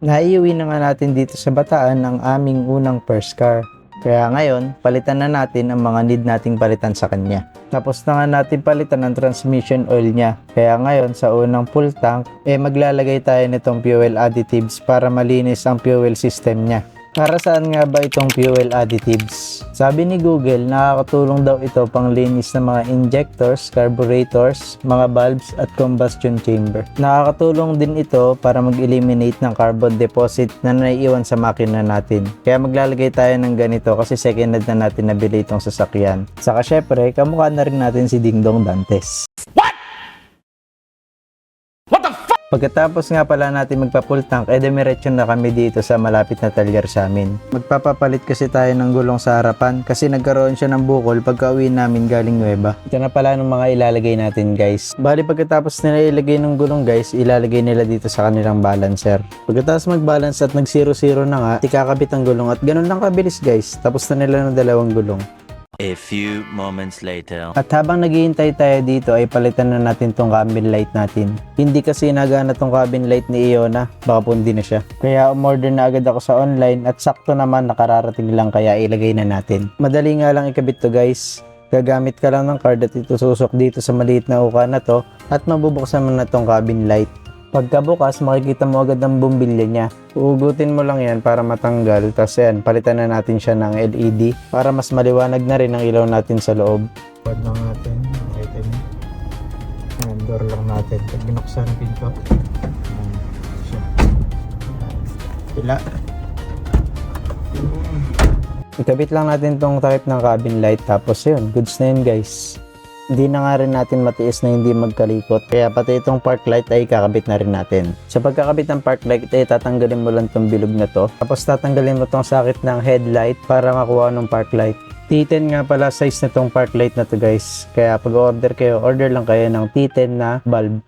Naiuwi na nga natin dito sa Bataan ang aming unang first car. Kaya ngayon, palitan na natin ang mga need nating palitan sa kanya. Tapos na nga natin palitan ang transmission oil niya. Kaya ngayon, sa unang full tank, maglalagay tayo nitong fuel additives para malinis ang fuel system niya. Para saan nga ba itong fuel additives? Sabi ni Google, nakakatulong daw ito pang linis ng mga injectors, carburetors, mga valves at combustion chamber. Nakakatulong din ito para mag-eliminate ng carbon deposit na naiiwan sa makina natin. Kaya maglalagay tayo ng ganito kasi second hand na natin nabili itong sasakyan. Saka syempre, kamukha na rin natin si Dingdong Dantes. Pagkatapos nga pala natin magpa-full tank, demiretso na kami dito sa malapit na talyer sa amin. Magpapapalit kasi tayo ng gulong sa harapan kasi nagkaroon siya ng bukol pagka-uwi namin galing Nueva. Ito na pala ng mga ilalagay natin guys. Bali pagkatapos nila ilagay ng gulong guys, ilalagay nila dito sa kanilang balancer. Pagkatapos mag-balance at nag-0-0 na nga, ikakabit ang gulong at ganun lang kabilis guys. Tapos na nila ng dalawang gulong. A few moments later. At habang naghihintay tayo dito ay palitan na natin tong cabin light natin. Hindi kasi nagana tong cabin light ni Iona, baka pundi na siya. Kaya umorder na agad ako sa online at sakto naman nakararating lang kaya ilagay na natin. Madali nga lang ikabit to guys. Gagamit ka lang ng card at itususok dito sa maliit na uka na to at mabubuksan mo na tong cabin light. Pagkabukas, makikita mo agad ang bumbilya niya. Uugutin mo lang yan para matanggal. Tapos yan, palitan na natin siya ng LED para mas maliwanag na rin ang ilaw natin sa loob. Pwede lang natin. Makita niyo. Yan, door lang natin. Pag binuksan ang pinto. Siya. Pila. Ikabit lang natin tong takip ng cabin light. Tapos yun, goods na yun guys. Hindi na nga rin natin matiis na hindi magkalikot. Kaya pati itong park light ay kakabit na rin natin. Sa pagkakabit ng park light ay tatanggalin mo lang itong bilog na to. Tapos tatanggalin mo itong sakit ng headlight para makuha ng park light. T10 nga pala size na itong park light na to guys. Kaya pag order kayo, order lang kayo ng T10 na bulb.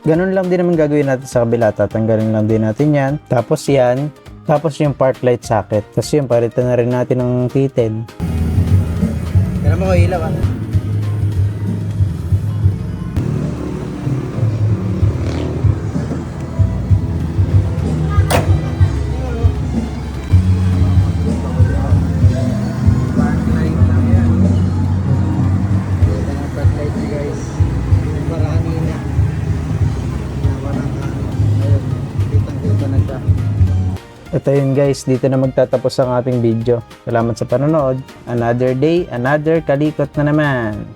Ganun lang din naman gagawin natin sa kabila. Tatanggalin lang din natin yan. Tapos yan. Tapos yung park light socket. Tapos yung palitan na rin natin ng T10. Kaya mo ko ilaw ah. Park light lang yan. Ito ang park light guys. Para kanina. Ayun. Kitang-kita na siya. Ito yun guys, dito na magtatapos ang ating video. Salamat sa panonood. Another day, another kalikot na naman.